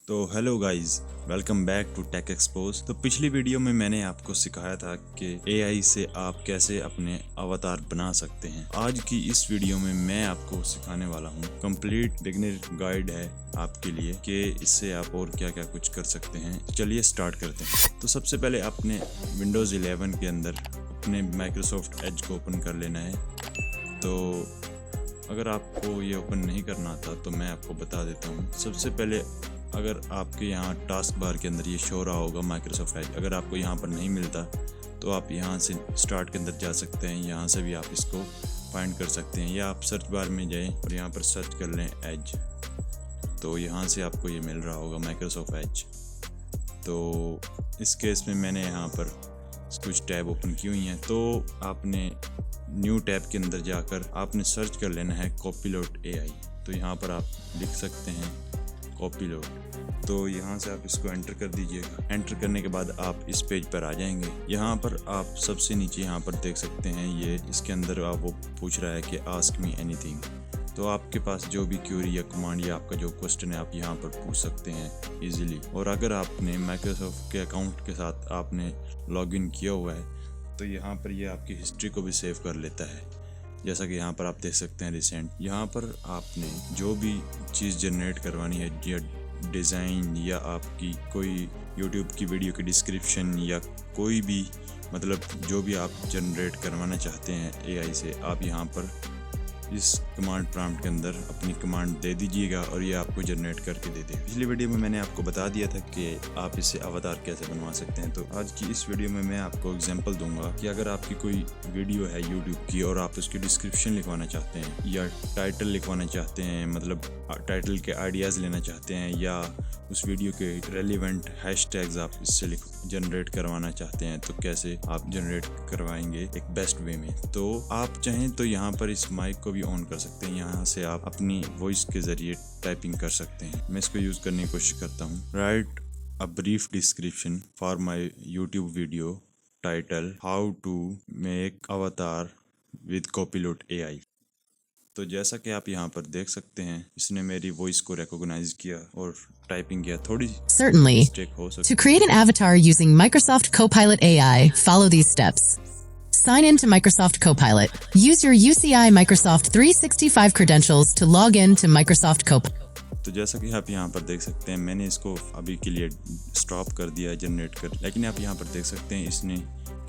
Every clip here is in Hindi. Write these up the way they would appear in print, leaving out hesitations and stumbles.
तो hello guys, welcome back to Tech Expose. तो पिछली वीडियो में मैंने आपको सिखाया था कि एआई से आप कैसे अपने अवतार बना सकते हैं। आज की इस वीडियो में मैं आपको सिखाने वाला हूँ, कंप्लीट बिगिनर गाइड है आपके लिए कि इससे आप और क्या क्या कुछ कर सकते हैं। चलिए स्टार्ट करते हैं। तो सबसे पहले अपने विंडोज़ 11 के अंदर अपने माइक्रोसॉफ्ट एज को ओपन कर लेना है। तो अगर आपको ये ओपन नहीं करना आता तो मैं आपको बता देता हूँ। सबसे पहले अगर आपके यहाँ टास्क बार के अंदर ये शो रहा होगा माइक्रोसॉफ्ट एज, अगर आपको यहाँ पर नहीं मिलता तो आप यहाँ से स्टार्ट के अंदर जा सकते हैं। यहाँ से भी आप इसको फाइंड कर सकते हैं, या आप सर्च बार में जाएं और यहाँ पर सर्च कर लें एज, तो यहाँ से आपको ये मिल रहा होगा माइक्रोसॉफ्ट एज। तो इस केस में मैंने यहाँ पर कुछ टैब ओपन की हुई हैं। तो आपने न्यू टैब के अंदर जाकर आपने सर्च कर लेना है कॉपीलोट एआई। तो यहाँ पर आप लिख सकते हैं कॉपीलोट। तो यहाँ से आप इसको एंटर कर दीजिएगा। एंटर करने के बाद आप इस पेज पर आ जाएंगे। यहाँ पर आप सबसे नीचे यहाँ पर देख सकते हैं, ये इसके अंदर आप वो पूछ रहा है कि आस्क मी एनीथिंग। तो आपके पास जो भी क्यूरी या कमांड या आपका जो क्वेश्चन है आप यहाँ पर पूछ सकते हैं इजीली। और अगर आपने माइक्रोसॉफ्ट के अकाउंट के साथ आपने लॉगिन किया हुआ है तो यहाँ पर ये आपकी हिस्ट्री को भी सेव कर लेता है। जैसा कि यहाँ पर आप देख सकते हैं रिसेंट। यहाँ पर आपने जो भी चीज़ जनरेट करवानी है, या डिज़ाइन या आपकी कोई यूट्यूब की वीडियो की डिस्क्रिप्शन या कोई भी मतलब जो भी आप जनरेट करवाना चाहते हैं एआई से, आप यहाँ पर इस कमांड प्रॉम्प्ट के अंदर अपनी कमांड दे दीजिएगा और ये आपको जनरेट करके दे देगा। पिछली वीडियो में मैंने आपको बता दिया था कि आप इससे अवतार कैसे बनवा सकते हैं। तो आज की इस वीडियो में मैं आपको एग्जांपल दूंगा कि अगर आपकी कोई वीडियो है यूट्यूब की और आप उसकी डिस्क्रिप्शन लिखवाना चाहते हैं या टाइटल लिखवाना चाहते हैं, मतलब टाइटल के आइडियाज़ लेना चाहते हैं, या उस वीडियो के रेलिवेंट हैशटैग्स आप इससे जनरेट करवाना चाहते हैं, तो कैसे आप जनरेट करवाएंगे एक बेस्ट वे में। तो आप चाहें तो यहाँ पर इस माइक को भी ऑन कर सकते हैं। यहाँ से आप अपनी वॉइस के जरिए टाइपिंग कर सकते हैं। मैं इसको यूज़ करने की कोशिश करता हूँ। Write a brief description for my YouTube video title, how to make avatar with Copilot AI. तो जैसा कि आप यहाँ पर देख सकते हैं, इसने मेरी वॉइस को रिकॉग्नाइज किया और टाइपिंग किया। थोड़ी मिस्टेक हो सकती है। To create an avatar using Microsoft Copilot AI, follow these steps. Sign in to Microsoft Copilot. Use your UCI Microsoft 365 credentials to log in to Microsoft Copilot. तो जैसा कि आप यहाँ पर देख सकते हैं, मैंने इसको अभी के लिए स्टॉप कर दिया जनरेट कर, लेकिन आप यहाँ पर देख सकते हैं इसने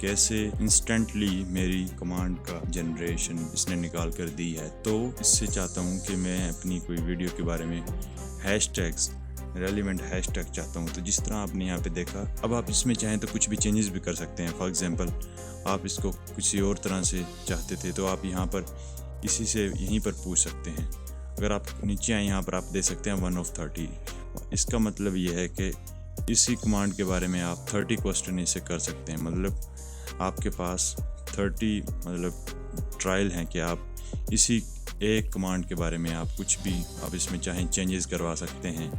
कैसे इंस्टेंटली मेरी कमांड का जनरेशन इसने निकाल कर दी है। तो इससे चाहता हूँ कि मैं अपनी कोई वीडियो के बारे में हैशटैग्स, रेलिवेंट हैशटैग चाहता हूँ। तो जिस तरह आपने यहाँ पे देखा, अब आप इसमें चाहें तो कुछ भी चेंजेस भी कर सकते हैं। फॉर एग्जांपल आप इसको किसी और तरह से चाहते थे तो आप यहाँ पर इसी से यहीं पर पूछ सकते हैं। अगर आप नीचे आए यहाँ पर आप दे सकते हैं 1 of 30। इसका मतलब ये है कि इसी कमांड के बारे में आप 30 क्वेश्चन इसे कर सकते हैं। मतलब आपके पास 30 मतलब ट्रायल हैं कि आप इसी एक कमांड के बारे में आप कुछ भी आप इसमें चाहें चेंजेस करवा सकते हैं,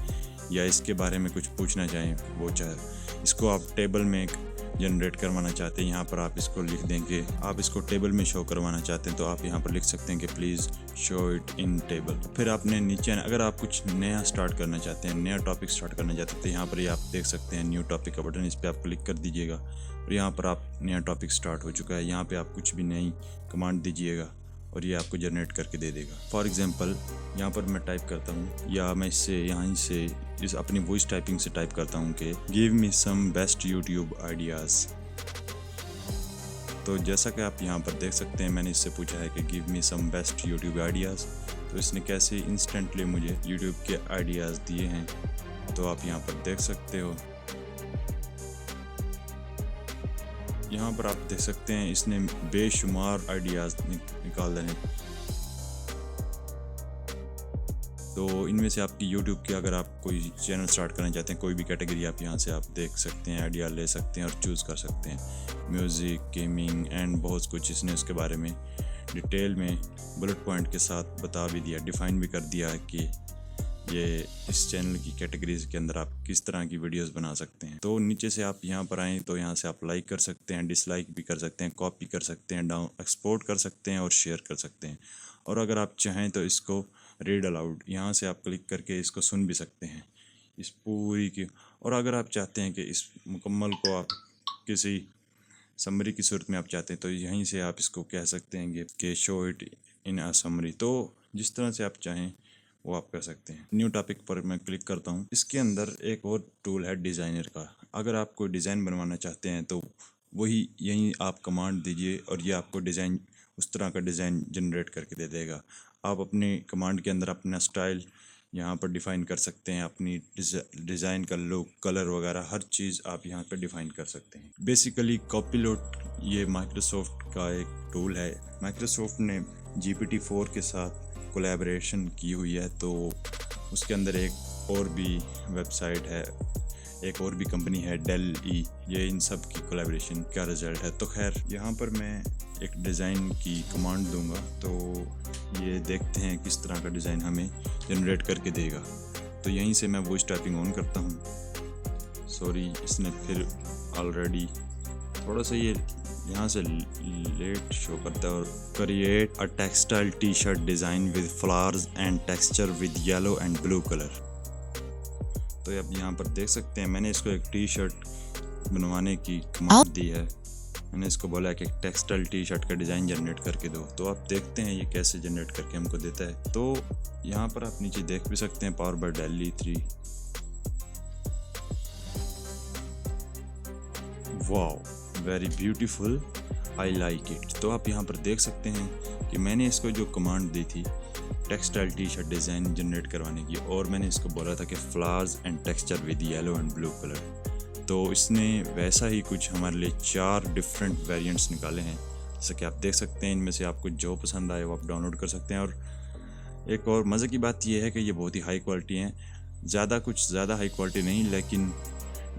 या इसके बारे में कुछ पूछना चाहें वो चाहे। इसको आप टेबल में जनरेट करवाना चाहते हैं, यहाँ पर आप इसको लिख देंगे। आप इसको टेबल में शो करवाना चाहते हैं तो आप यहाँ पर लिख सकते हैं कि please show it in table. फिर आपने नीचे अगर आप कुछ नया स्टार्ट करना चाहते हैं, नया टॉपिक स्टार्ट करना चाहते हैं, तो यहाँ पर ये आप देख सकते हैं न्यू टॉपिक का बटन, इस पर आप क्लिक कर दीजिएगा और यहाँ पर आप नया टॉपिक स्टार्ट हो चुका है। यहाँ पर आप कुछ भी नई कमांड दीजिएगा और ये आपको जनरेट करके दे देगा। फॉर एग्जांपल यहाँ पर मैं टाइप करता हूँ, या मैं इससे यहाँ से इस अपनी वॉइस टाइपिंग से टाइप करता हूँ कि give me some best YouTube ideas. तो जैसा कि आप यहाँ पर देख सकते हैं, मैंने इससे पूछा है कि give me some best YouTube ideas. तो इसने कैसे इंस्टेंटली मुझे यूट्यूब के आइडियाज़ दिए हैं, तो आप यहाँ पर देख सकते हो। यहाँ पर आप देख सकते हैं इसने बेशुमार आइडियाज़ निकाल देने। तो इनमें से आपकी यूट्यूब के अगर आप कोई चैनल स्टार्ट करना चाहते हैं, कोई भी कैटेगरी आप यहाँ से आप देख सकते हैं, आइडिया ले सकते हैं और चूज़ कर सकते हैं। म्यूज़िक, गेमिंग एंड बहुत कुछ इसने उसके बारे में डिटेल में बुलेट पॉइंट के साथ बता भी दिया, डिफ़ाइन भी कर दिया कि ये इस चैनल की कैटेगरीज के अंदर आप किस तरह की वीडियोस बना सकते हैं। तो नीचे से आप यहाँ पर आएँ तो यहाँ से आप लाइक कर सकते हैं, डिसलाइक भी कर सकते हैं, कॉपी कर सकते हैं, डाउन एक्सपोर्ट कर सकते हैं और शेयर कर सकते हैं। और अगर आप चाहें तो इसको रीड अलाउड यहाँ से आप क्लिक करके इसको सुन भी सकते हैं। इस पूरी की। और अगर आप चाहते हैं कि इस मुकम्मल को आप किसी समरी की सूरत में आप चाहते हैं तो यहीं से आप इसको कह सकते हैं कि show it in a summary. तो जिस तरह से आप चाहें वो आप कर सकते हैं। न्यू टॉपिक पर मैं क्लिक करता हूँ। इसके अंदर एक और टूल है डिज़ाइनर का। अगर आप कोई डिज़ाइन बनवाना चाहते हैं तो वही यहीं आप कमांड दीजिए और ये आपको डिज़ाइन उस तरह का डिज़ाइन जनरेट करके दे देगा। आप अपने कमांड के अंदर अपना स्टाइल यहाँ पर डिफ़ाइन कर सकते हैं, अपनी डिज़ाइन का लुक, कलर वगैरह हर चीज़ आप यहाँ पर डिफ़ाइन कर सकते हैं। बेसिकली कॉपीलोट ये माइक्रोसॉफ्ट का एक टूल है। माइक्रोसॉफ्ट ने GPT-4 के साथ कोलैबोरेशन की हुई है, तो उसके अंदर एक और भी वेबसाइट है, एक और भी कंपनी है डेल ई। ये इन सब की कोलैबोरेशन का रिजल्ट है। तो खैर यहाँ पर मैं एक डिज़ाइन की कमांड दूंगा तो ये देखते हैं किस तरह का डिज़ाइन हमें जनरेट करके देगा। तो यहीं से मैं वॉइस टाइपिंग ऑन करता हूँ। सॉरी, इसने फिर ऑलरेडी थोड़ा सा ये यहाँ से लेट शो करता है। और create a textile T shirt design with flowers and texture with yellow and blue colour. तो अब यहाँ पर देख सकते हैं मैंने इसको एक टी शर्ट बनवाने की कमांड दी है। मैंने इसको बोला कि एक टेक्सटाइल टी शर्ट का डिज़ाइन जनरेट करके दो। तो आप देखते हैं ये कैसे जनरेट करके हमको देता है। तो यहाँ पर आप नीचे देख भी सकते हैं पावर बाय डेल ई3। Wow, very beautiful, I like it. तो आप यहाँ पर देख सकते हैं कि मैंने इसको जो कमांड दी थी textile T shirt design generate करवाने की, और मैंने इसको बोला था कि flowers and texture with yellow and blue colour. तो इसने वैसा ही कुछ हमारे लिए 4 डिफरेंट वेरिएंट्स निकाले हैं। जैसा कि आप देख सकते हैं, इनमें से आपको जो पसंद आए वो आप डाउनलोड कर सकते हैं। और एक और मज़े की बात यह है कि ये बहुत ही हाई क्वालिटी हैं। ज़्यादा हाई क्वालिटी नहीं, लेकिन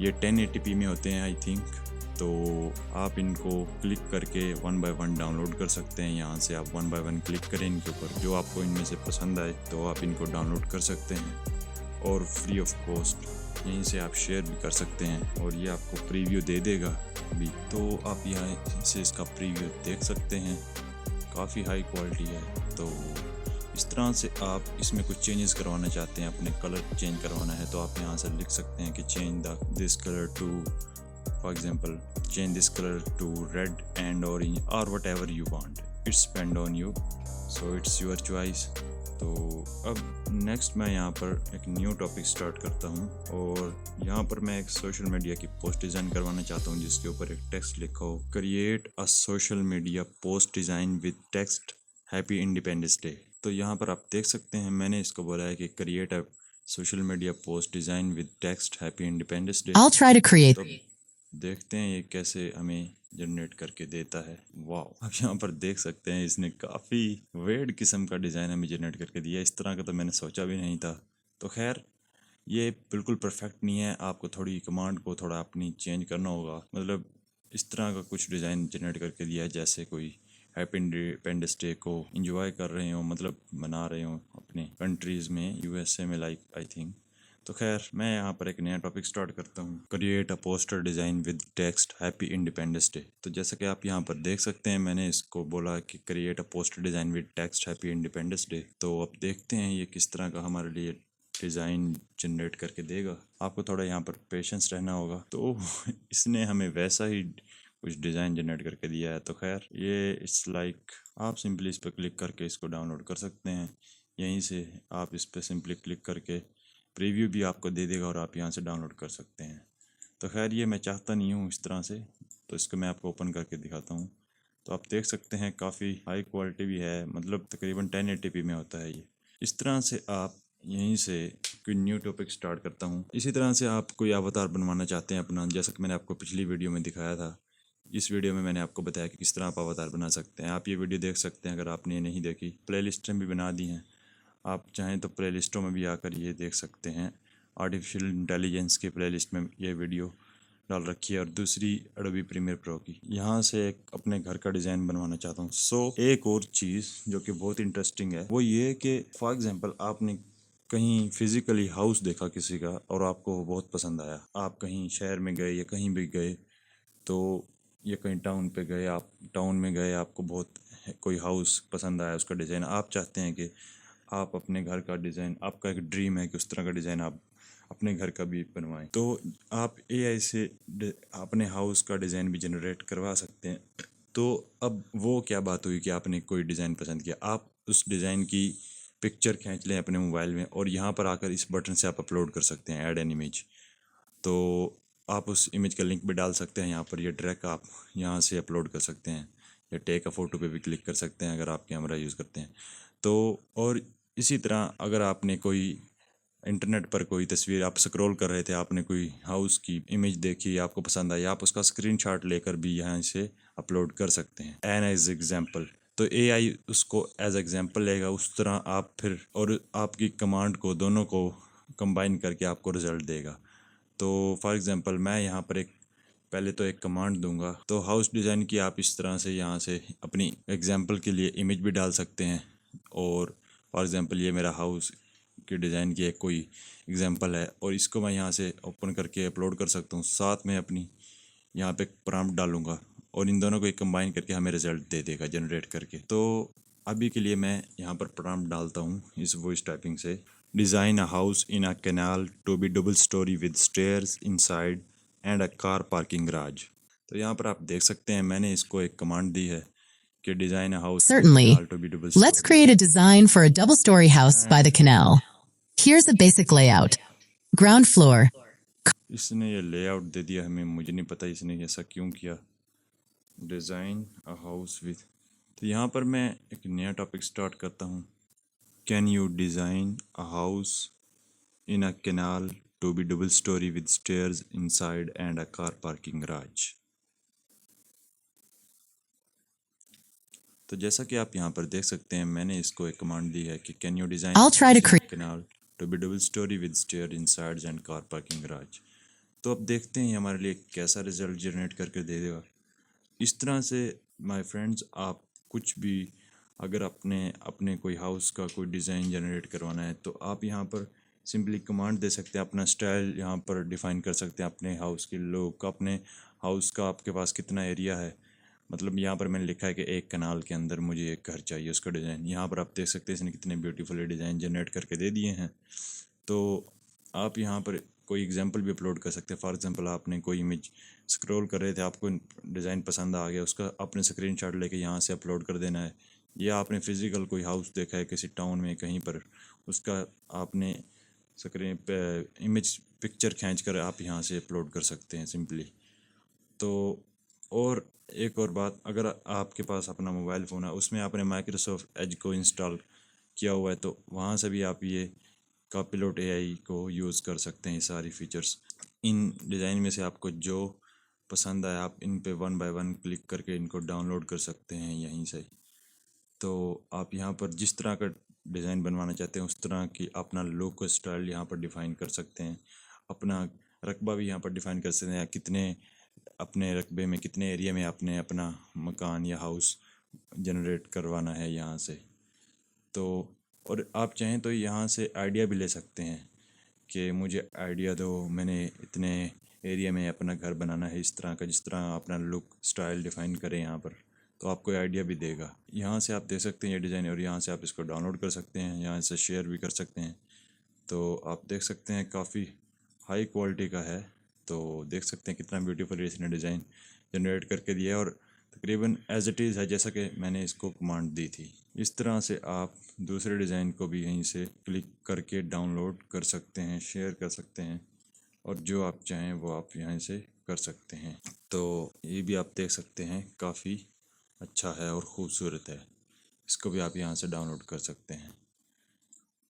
ये 1080p में होते हैं आई थिंक। तो आप इनको क्लिक करके 1 बाय 1 डाउनलोड कर सकते हैं। यहाँ से आप 1 बाय 1 क्लिक करें इनके ऊपर, जो आपको इनमें से पसंद आए तो आप इनको डाउनलोड कर सकते हैं और फ्री ऑफ कॉस्ट यहीं से आप शेयर भी कर सकते हैं। और ये आपको प्रीव्यू दे देगा अभी, तो आप यहाँ से इसका प्रीव्यू देख सकते हैं। काफ़ी हाई क्वालिटी है। तो इस तरह से आप इसमें कुछ चेंजेस करवाना चाहते हैं, अपने कलर चेंज करवाना है, तो आप यहाँ से लिख सकते हैं कि change this colour to, for example change this colour to red and orange और whatever you want, it's depend on you, so it's your choice. तो अब नेक्स्ट मैं यहाँ पर एक न्यू टॉपिक स्टार्ट करता हूँ और यहाँ पर मैं एक सोशल मीडिया की पोस्ट डिज़ाइन करवाना चाहता हूँ जिसके ऊपर एक टेक्स्ट लिखा हो, create a social media post design with text happy independence day. तो यहाँ पर आप देख सकते हैं मैंने इसको बोला है कि create a social media post design with text happy independence day. I'll try to create. तो देखते हैं ये कैसे हमें जनरेट करके देता है। वाओ, आप यहाँ पर देख सकते हैं इसने काफ़ी वेird किस्म का डिज़ाइन हमें जनरेट करके दिया। इस तरह का तो मैंने सोचा भी नहीं था। तो खैर ये बिल्कुल परफेक्ट नहीं है, आपको थोड़ी कमांड को थोड़ा अपनी चेंज करना होगा। मतलब इस तरह का कुछ डिज़ाइन जनरेट करके दिया है जैसे कोई हैप्पी इंडिपेंडेंस डे को एंजॉय कर रहे हो, मतलब मना रहे हो अपने कंट्रीज़ में, यूएसए में लाइक आई थिंक। तो खैर मैं यहाँ पर एक नया टॉपिक स्टार्ट करता हूँ, create a poster design with text happy independence day. तो जैसा कि आप यहाँ पर देख सकते हैं मैंने इसको बोला कि create a poster design with text happy independence day. तो अब देखते हैं ये किस तरह का हमारे लिए डिज़ाइन जनरेट करके देगा। आपको थोड़ा यहाँ पर पेशेंस रहना होगा। तो इसने हमें वैसा ही कुछ डिज़ाइन जनरेट करके दिया है। तो खैर ये इट्स लाइक आप सिंपली इस पर क्लिक करके इसको डाउनलोड कर सकते हैं। यहीं से आप इस पर सिंपली क्लिक करके प्रीव्यू भी आपको दे देगा और आप यहाँ से डाउनलोड कर सकते हैं। तो खैर ये मैं चाहता नहीं हूँ इस तरह से, तो इसको मैं आपको ओपन करके दिखाता हूँ। तो आप देख सकते हैं काफ़ी हाई क्वालिटी भी है, मतलब तकरीबन 1080p में होता है ये। इस तरह से आप यहीं से कोई न्यू टॉपिक स्टार्ट करता हूँ। इसी तरह से आप कोई अवतार बनवाना चाहते हैं अपना, जैसा कि मैंने आपको पिछली वीडियो में दिखाया था। इस वीडियो में मैंने आपको बताया कि किस तरह आप अवतार बना सकते हैं। आप ये वीडियो देख सकते हैं अगर आपने नहीं देखी। प्लेलिस्टें भी बना दी हैं, आप चाहें तो प्लेलिस्टों में भी आकर ये देख सकते हैं। आर्टिफिशियल इंटेलिजेंस के प्लेलिस्ट में ये वीडियो डाल रखी है और दूसरी एडोबी प्रीमियर प्रो की। यहाँ से एक अपने घर का डिज़ाइन बनवाना चाहता हूँ। एक और चीज़ जो कि बहुत इंटरेस्टिंग है वो ये कि फॉर एग्जांपल आपने कहीं फिज़िकली हाउस देखा किसी का और आपको वो बहुत पसंद आया। आप कहीं शहर में गए या कहीं भी गए, तो या कहीं टाउन पे गए, आप टाउन में गए, आपको बहुत कोई हाउस पसंद आया, उसका डिज़ाइन आप चाहते हैं कि आप अपने घर का डिज़ाइन, आपका एक ड्रीम है कि उस तरह का डिज़ाइन आप अपने घर का भी बनवाएं। तो आप एआई से अपने हाउस का डिज़ाइन भी जनरेट करवा सकते हैं। तो अब वो क्या बात हुई कि आपने कोई डिज़ाइन पसंद किया, आप उस डिज़ाइन की पिक्चर खींच लें अपने मोबाइल में और यहाँ पर आकर इस बटन से आप अपलोड कर सकते हैं, ऐड एन इमेज। तो आप उस इमेज का लिंक भी डाल सकते हैं यहाँ पर, ये डायरेक्ट आप यहाँ से अपलोड कर सकते हैं, या टेक अ फ़ोटो पे भी क्लिक कर सकते हैं अगर आप कैमरा यूज़ करते हैं तो। और इसी तरह अगर आपने कोई इंटरनेट पर कोई तस्वीर आप स्क्रॉल कर रहे थे, आपने कोई हाउस की इमेज देखी, आपको पसंद आई, आप उसका स्क्रीनशॉट लेकर भी यहाँ से अपलोड कर सकते हैं एन एज एग्जाम्पल। तो एआई उसको एज एग्जाम्पल लेगा, उस तरह आप फिर और आपकी कमांड को दोनों को कंबाइन करके आपको रिजल्ट देगा। तो फॉर एग्जांपल मैं यहाँ पर पहले तो एक कमांड दूंगा। तो हाउस डिज़ाइन की आप इस तरह से यहाँ से अपनी एग्जांपल के लिए इमेज भी डाल सकते हैं। और फॉर एग्जांपल ये मेरा हाउस के डिज़ाइन की एक कोई एग्जांपल है और इसको मैं यहाँ से ओपन करके अपलोड कर सकता हूँ। साथ में अपनी यहाँ पे प्रॉम्प्ट डालूंगा और इन दोनों को एक कंबाइन करके हमें रिजल्ट दे देगा जनरेट करके। तो अभी के लिए मैं यहाँ पर प्रॉम्प्ट डालता हूँ इस वॉइस टाइपिंग से। Design a house in a canal to be double storey with stairs inside and a car parking garage. तो यहाँ पर आप देख सकते हैं मैंने इसको एक कमांड दी है कि design a house Certainly. To be double Let's create a design for a double-story house by the canal. Here's a basic layout. Ground floor. इसने ये लेआउट दे दिया हमें, मुझे नहीं पता इसने ऐसा क्यों किया। डिज़ाइन अ हाउस विद, तो यहाँ पर मैं एक नया टॉपिक स्टार्ट करता हूँ। Can you design a house in a canal to be double storey with stairs inside and a car parking garage. तो जैसा कि आप यहाँ पर देख सकते हैं मैंने इसको एक कमांड दी है कि can you design I'll try to create. Canal to be double storey with stair inside and car parking garage. तो अब देखते हैं हमारे लिए कैसा रिजल्ट जनरेट करके दे देगा। इस तरह से माय फ्रेंड्स आप कुछ भी अगर अपने कोई हाउस का कोई डिज़ाइन जनरेट करवाना है तो आप यहाँ पर सिंपली कमांड दे सकते हैं, अपना स्टाइल यहाँ पर डिफ़ाइन कर सकते हैं, अपने हाउस के लुक, अपने हाउस का आपके पास कितना एरिया है। मतलब यहाँ पर मैंने लिखा है कि एक कनाल के अंदर मुझे एक घर चाहिए, उसका डिज़ाइन यहाँ पर आप देख सकते हैं इसने कितने ब्यूटीफुल डिज़ाइन जनरेट करके दे दिए हैं। तो आप यहाँ पर कोई एग्जांपल भी अपलोड कर सकते हैं। फॉर एग्जांपल आपने कोई इमेज स्क्रॉल कर रहे थे, आपको डिज़ाइन पसंद आ गया, उसका अपने स्क्रीनशॉट लेके यहाँ से अपलोड कर देना है। या आपने फिजिकल कोई हाउस देखा है किसी टाउन में कहीं पर, उसका आपने स्क्रीन पे इमेज पिक्चर खींच कर आप यहाँ से अपलोड कर सकते हैं सिंपली। तो और एक और बात, अगर आपके पास अपना मोबाइल फ़ोन है उसमें आपने माइक्रोसॉफ्ट एज को इंस्टॉल किया हुआ है तो वहाँ से भी आप ये कॉपिलोट एआई को यूज़ कर सकते हैं। ये सारी फीचर्स इन डिज़ाइन में से आपको जो पसंद आए आप इन पे 1 बाय 1 क्लिक करके इनको डाउनलोड कर सकते हैं यहीं से। तो आप यहाँ पर जिस तरह का डिज़ाइन बनवाना चाहते हैं उस तरह की अपना लुक स्टाइल यहाँ पर डिफ़ाइन कर सकते हैं। अपना रकबा भी यहाँ पर डिफ़ाइन कर सकते हैं, कितने अपने रकबे में कितने एरिया में आपने अपना मकान या हाउस जनरेट करवाना है यहाँ से। तो और आप चाहें तो यहाँ से आइडिया भी ले सकते हैं कि मुझे आइडिया दो, मैंने इतने एरिया में अपना घर बनाना है इस तरह का, जिस तरह अपना लुक स्टाइल डिफ़ाइन करें यहाँ पर, तो आपको आइडिया भी देगा। यहाँ से आप देख सकते हैं ये डिज़ाइन और यहाँ से आप इसको डाउनलोड कर सकते हैं, यहाँ से शेयर भी कर सकते हैं। तो आप देख सकते हैं काफ़ी हाई क्वालिटी का है। तो देख सकते हैं कितना ब्यूटीफुल इसने डिज़ाइन जनरेट करके दिया है और तकरीबन एज इट इज़ है जैसा कि मैंने इसको कमांड दी थी। इस तरह से आप दूसरे डिज़ाइन को भी यहीं से क्लिक करके डाउनलोड कर सकते हैं, शेयर कर सकते हैं और जो आप चाहें वो आप यहाँ से कर सकते हैं। तो ये भी आप देख सकते हैं काफ़ी अच्छा है और ख़ूबसूरत है, इसको भी आप यहाँ से डाउनलोड कर सकते हैं।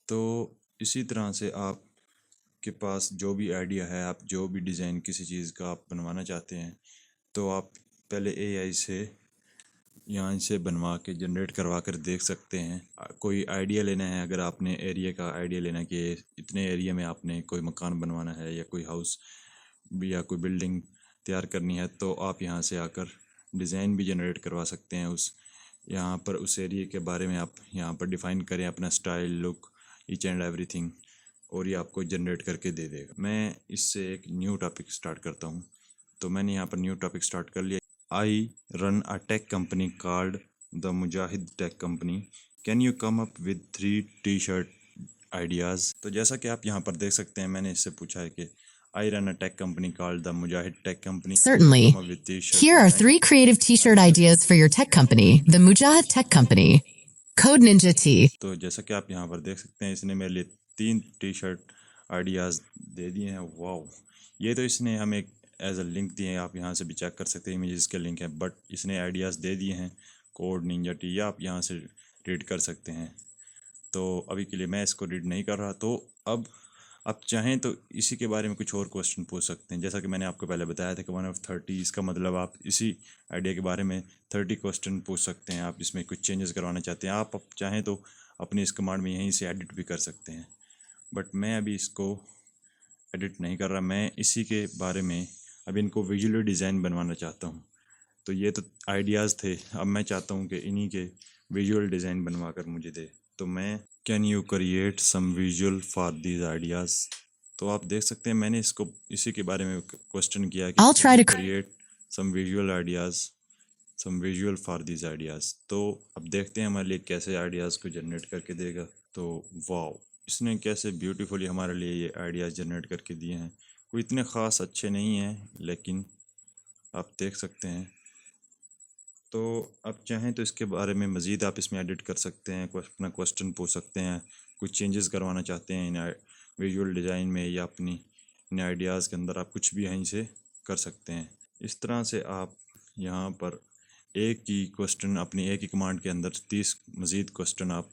तो इसी तरह से आप के पास जो भी आइडिया है, आप जो भी डिज़ाइन किसी चीज़ का आप बनवाना चाहते हैं तो आप पहले एआई से यहाँ से बनवा के जनरेट करवा कर देख सकते हैं। कोई आइडिया लेना है, अगर आपने एरिया का आइडिया लेना है कि इतने एरिया में आपने कोई मकान बनवाना है या कोई हाउस या कोई बिल्डिंग तैयार करनी है तो आप यहाँ से आकर डिज़ाइन भी जनरेट करवा सकते हैं। यहाँ पर उस एरिया के बारे में आप यहाँ पर डिफ़ाइन करें अपना style, look, each and everything और ये आपको जनरेट करके दे देगा। मैं इससे एक न्यू टॉपिक स्टार्ट करता हूँ। तो मैंने यहाँ पर न्यू टॉपिक स्टार्ट कर लिया। I run a tech company called the Mujahid tech company. Can you come up with 3 T-shirt ideas. तो जैसा कि आप यहाँ पर देख सकते हैं, मैंने इससे पूछा है कि आई run a tech company called the Mujahid tech company. Certainly. Here are 3 creative t-shirt ideas for your tech company, the Mujahid Tech Company. Code Ninja T. तो जैसा कि आप यहाँ पर देख सकते हैं, इसने मेरे लिए 3 टी शर्ट आइडियाज़ दे दिए हैं। वाओ! ये तो इसने हमें एज अ लिंक दिए हैं, आप यहाँ से भी चेक कर सकते हैं, इमेजेस के लिंक है, बट इसने आइडियाज़ दे दिए हैं कोड निंजा टी, या आप यहाँ से रीड कर सकते हैं। तो अभी के लिए मैं इसको रीड नहीं कर रहा। तो अब आप चाहें तो इसी के बारे में कुछ और क्वेश्चन पूछ सकते हैं। जैसा कि मैंने आपको पहले बताया था कि 1 ऑफ 30, इसका मतलब आप इसी आइडिया के बारे में 30 क्वेश्चन पूछ सकते हैं। आप इसमें कुछ चेंजेस करवाना चाहते हैं, आप चाहें तो अपनी इस कमांड में यहीं से एडिट भी कर सकते हैं, बट मैं अभी इसको एडिट नहीं कर रहा। मैं इसी के बारे में अब इनको विजुअली डिज़ाइन बनवाना चाहता हूँ। तो ये तो आइडियाज़ थे, अब मैं चाहता हूँ कि इन्हीं के विजुअल डिज़ाइन बनवा कर मुझे दे। तो मैं can you create some visual for these ideas. तो आप देख सकते हैं, मैंने इसको इसी के बारे में क्वेश्चन किया कि I'll try to create some visual ideas, some visual for these ideas. तो अब देखते हैं हमारे लिए कैसे आइडियाज़ को जनरेट करके देगा। तो वाओ, इसने कैसे ब्यूटीफुली हमारे लिए ये आइडियाज़ जनरेट करके दिए हैं। कोई इतने ख़ास अच्छे नहीं हैं, लेकिन आप देख सकते हैं। तो आप चाहें तो इसके बारे में मज़ीद आप इसमें एडिट कर सकते हैं, अपना क्वेश्चन पूछ सकते हैं, कुछ चेंजेस करवाना चाहते हैं इन विजुअल डिज़ाइन में, या अपनी इन आइडियाज़ के अंदर आप कुछ भी यहीं से कर सकते हैं। इस तरह से आप यहाँ पर एक ही क्वेश्चन, अपनी एक ही कमांड के अंदर 30 मज़ीद क्वेश्चन आप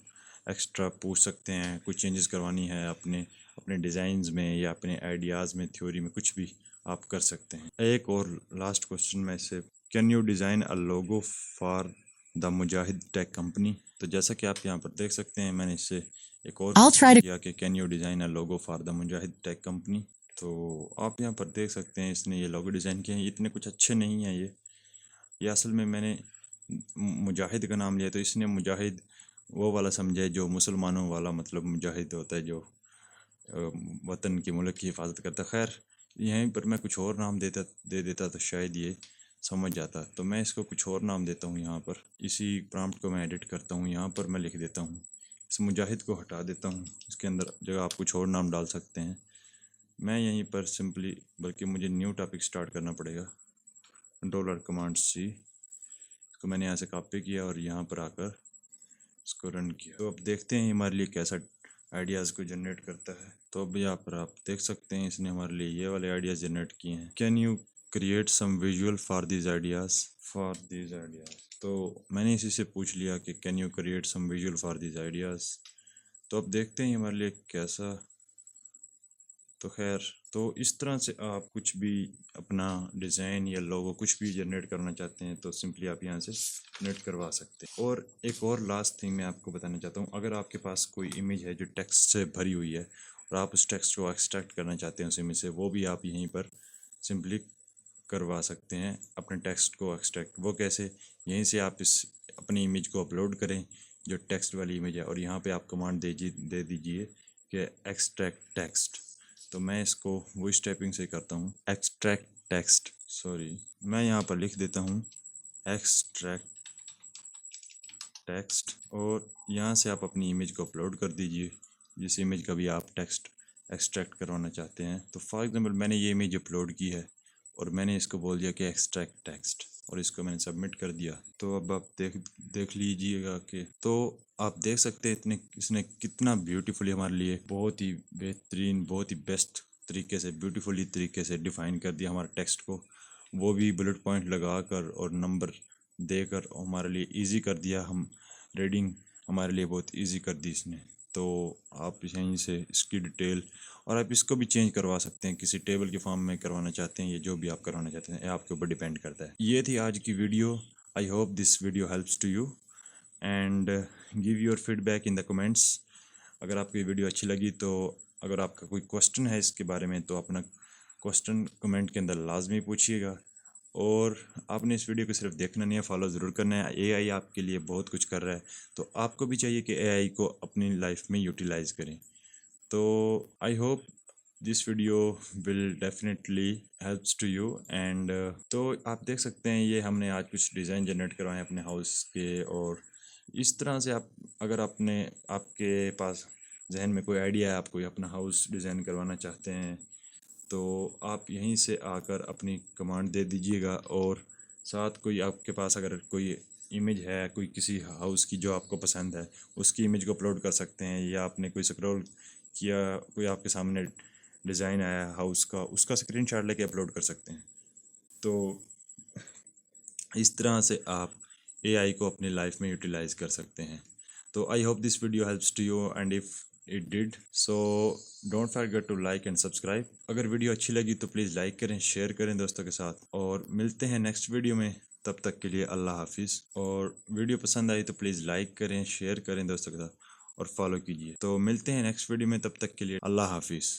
एक्स्ट्रा पूछ सकते हैं। कुछ चेंजेस करवानी है अपने अपने डिज़ाइंस में या अपने आइडियाज़ में, थ्योरी में, कुछ भी आप कर सकते हैं। एक और लास्ट क्वेश्चन मैं इससे, can you design a logo for the Mujahid tech company. तो जैसा कि आप यहाँ पर देख सकते हैं, मैंने इससे एक और I'll try to किया कि can you design a logo for the Mujahid tech company. तो आप यहाँ पर देख सकते हैं, इसने ये लोगो डिज़ाइन किए हैं। इतने कुछ अच्छे नहीं हैं ये असल में मैंने मुजाहिद का नाम लिया तो इसने मुजाहिद वो वाला समझा है जो मुसलमानों वाला, मतलब मुजाहिद होता है जो वतन की, मुल्क की हिफाजत करता। खैर, यहीं पर मैं कुछ और नाम दे देता तो शायद ये समझ जाता। तो मैं इसको कुछ और नाम देता हूँ। यहाँ पर इसी प्रॉम्प्ट को मैं एडिट करता हूँ, यहाँ पर मैं लिख देता हूँ, इस मुजाहिद को हटा देता हूँ, इसके अंदर जगह आप कुछ और नाम डाल सकते हैं। मैं यहीं पर सिंपली, बल्कि मुझे न्यू टॉपिक स्टार्ट करना पड़ेगा, $C, इसको मैंने यहाँ से कॉपी किया और यहाँ पर आकर इसको रन किया। तो अब देखते हैं हमारे लिए कैसा आइडियाज़ को जनरेट करता है। तो अब यहाँ पर आप देख सकते हैं, इसने हमारे लिए ये वाले आइडियाज़ जनरेट किए हैं। Can you create some visual for these ideas. तो मैंने इसी से पूछ लिया कि can you create some visual for these ideas. तो अब देखते हैं हमारे लिए कैसा। तो खैर, तो इस तरह से आप कुछ भी अपना डिज़ाइन या लोगो कुछ भी जनरेट करना चाहते हैं तो सिंपली आप यहाँ से जनरेट करवा सकते हैं। और एक और लास्ट थिंग मैं आपको बताना चाहता हूँ, अगर आपके पास कोई इमेज है जो टेक्स्ट से भरी हुई है और आप उस टेक्स्ट को एक्सट्रैक्ट करना चाहते हैं उस इमेज से, वो भी आप यहीं पर सिंपली करवा सकते हैं, अपने टेक्स्ट को एक्सट्रैक्ट। वो कैसे? यहीं से आप इस अपनी इमेज को अपलोड करें जो टेक्स्ट वाली इमेज है, और यहाँ पे आप कमांड दे दीजिए कि एक्सट्रैक्ट टेक्स्ट। तो मैं इसको वॉइस टाइपिंग से करता हूँ, एक्सट्रैक्ट टेक्स्ट। मैं यहाँ पर लिख देता हूँ एक्सट्रैक्ट टेक्स्ट, और यहाँ से आप अपनी इमेज को अपलोड कर दीजिए, जिस इमेज का भी आप टेक्स्ट एक्सट्रैक्ट करवाना चाहते हैं। तो फॉर एग्जांपल मैंने ये इमेज अपलोड की है और मैंने इसको बोल दिया कि एक्सट्रैक्ट टेक्स्ट, और इसको मैंने सबमिट कर दिया। तो अब आप देख लीजिएगा कि, तो आप देख सकते हैं इसने कितना ब्यूटीफुली हमारे लिए बहुत ही बेहतरीन, बहुत ही बेस्ट तरीके से, ब्यूटीफुली तरीके से डिफ़ाइन कर दिया हमारे टेक्स्ट को, वो भी बुलेट पॉइंट लगा कर और नंबर देकर हमारे लिए इजी कर दिया। हम रीडिंग हमारे लिए बहुत इजी कर दी इसने। तो आप यहीं से इसकी डिटेल, और आप इसको भी चेंज करवा सकते हैं, किसी टेबल के फॉर्म में करवाना चाहते हैं, ये जो भी आप करवाना चाहते हैं, ये आपके ऊपर डिपेंड करता है। ये थी आज की video. I hope this video helps to you, and give your feedback in the comments. अगर आपको ये वीडियो अच्छी लगी, तो अगर आपका कोई क्वेश्चन है इसके बारे में, तो अपना क्वेश्चन कमेंट के अंदर लाजमी पूछिएगा। और आपने इस वीडियो को सिर्फ देखना नहीं है, फॉलो ज़रूर करना है। एआई आपके लिए बहुत कुछ कर रहा है, तो आपको भी चाहिए कि एआई को अपनी लाइफ में यूटिलाइज़ करें। तो I hope this video will definitely helps to you, and तो आप देख सकते हैं, ये हमने आज कुछ डिज़ाइन जनरेट करवाए अपने हाउस के। और इस तरह से आप, अगर आपके पास जहन में कोई आइडिया है, आप कोई अपना हाउस डिज़ाइन करवाना चाहते हैं, तो आप यहीं से आकर अपनी कमांड दे दीजिएगा। और साथ कोई आपके पास अगर कोई इमेज है कोई किसी हाउस की जो आपको पसंद है, उसकी इमेज को अपलोड कर सकते हैं, या आपने कोई स्क्रॉल किया, कोई आपके सामने डिज़ाइन आया हाउस का, उसका स्क्रीनशॉट लेके अपलोड कर सकते हैं। तो इस तरह से आप एआई को अपनी लाइफ में यूटिलाइज कर सकते हैं। तो I hope this video helps to you, and if it did so don't forget to like and subscribe. अगर वीडियो अच्छी लगी तो प्लीज़ लाइक करें, शेयर करें दोस्तों के साथ, और मिलते हैं नेक्स्ट वीडियो में। तब तक के लिए अल्लाह हाफिज़। और वीडियो पसंद आई तो प्लीज़ लाइक करें, शेयर करें दोस्तों के साथ, और फॉलो कीजिए। तो मिलते हैं नेक्स्ट वीडियो में, तब तक के लिए अल्लाह हाफिज़।